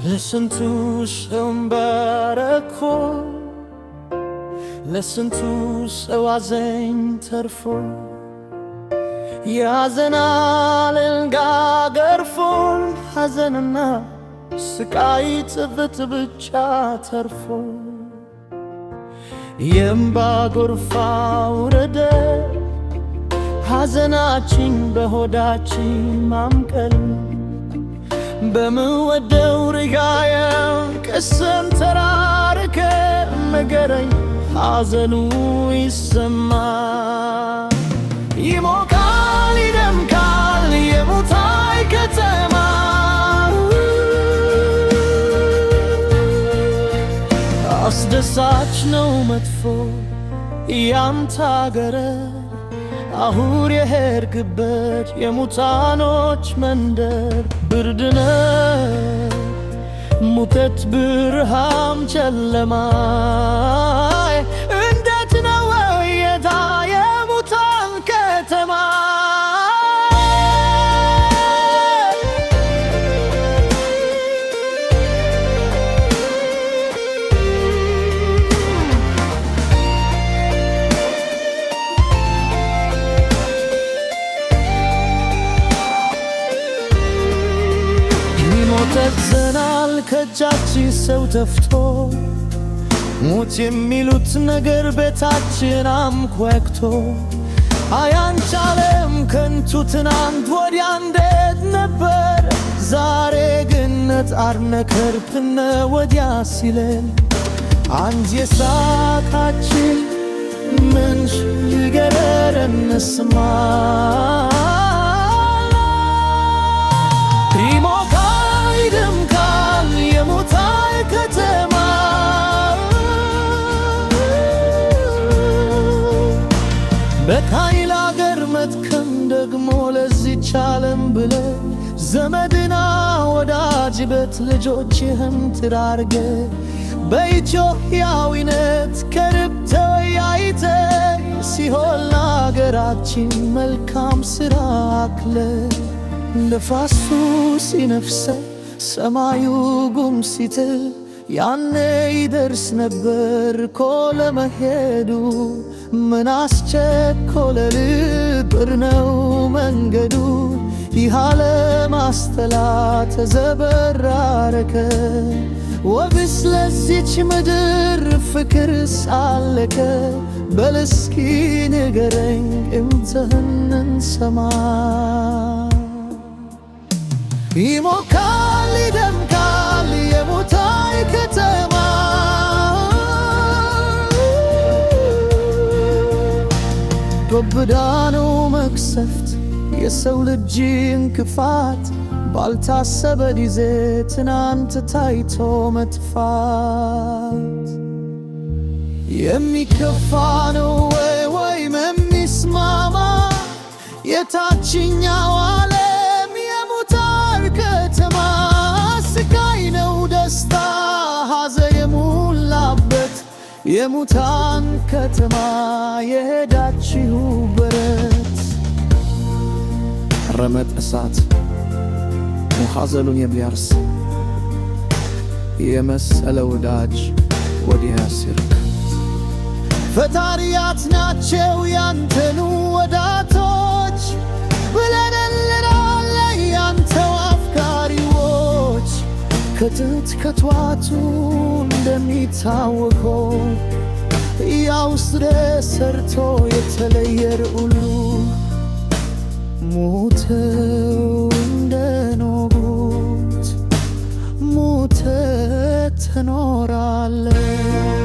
ለስንቱ ሸምበረኮ ለስንቱ ሰው አዘኝ ተርፎ ያዘን አለንጋ ገርፎን ሐዘንና ስቃይ ጽብት ብቻ ተርፎ የእምባ ጎርፍ አውረደ ሐዘናችን በሆዳችን ማምቀል በምወደው ርጋየም ቅስም ተራርከ መገረኝ ሐዘኑ ይሰማ ይሞቃል ይደምቃል የሙታይ ከተማ አስደሳች ነው መጥፎ ያንተ አገረ አሁን የሄድክበት የሙታኖች መንደር ብርድነ ሙቀት ብርሃም ጨለማይ እንዴት ነው የታ የሙታን ከተማ ተዘናል ከእጃችን ሰው ተፍቶ ሞት የሚሉት ነገር ቤታችን አምኳክቶ አያንቻለም ከንቱ ትናንት ወዲያ እንዴት ነበር ዛሬ ግን ነጣርነ ከርፕነ ወዲያ ሲለን አንድ የሳቃችን ምንሽ ይገረረን ስማ ይደምቃል የሙታይ ከተማ በካይል አገር መትከም ደግሞ ለዚች ዓለም ብለ ዘመድና ወዳጅ በት ልጆችህም ትዳርገ በኢትዮጵያዊነት ከርብ ተወያይተ ሲሆን ለአገራችን መልካም ሥራ አክለ ነፋሱ ሲነፍሰ ሰማዩ ጉም ሲጥል ያኔ ይደርስ ነበር እኮ ለመሄዱ ምን አስቸኮለ ልብር ነው መንገዱ ይህ ዓለም አስተላት ተዘበራረከ ወብስ ለዚች ምድር ፍቅር ሳለከ በል እስኪ ንገረኝ እምትህንን ሰማ ይሞቃል ይደምቃል የሙታይ ከተማ ጎብዳነው መቅሰፍት የሰው ልጅ እንክፋት ባልታሰበ ጊዜ ትናንት ታይቶ መጥፋት የሚከፋ ነው ወይም የሚስማማ የታችኛው ዓለም የሙታን ከተማ ስቃይ ነው ደስታ ሐዘን የሞላበት የሙታን ከተማ የሄዳችሁበት ረመጥ እሳት ሐዘኑን የሚያርስ የመሰለ ወዳጅ ወዲያ ሲርቅ ፈጣሪያት ናቸው ያንተኑ ወዳቶች ብለንልናለ ያንተው አፍቃሪዎች ከጥንት ከቷቱ እንደሚታወቀው ያው ስረ ሰርቶ የተለየር ሁሉ ሞተው እንደኖሩት ሞተ ትኖራለህ።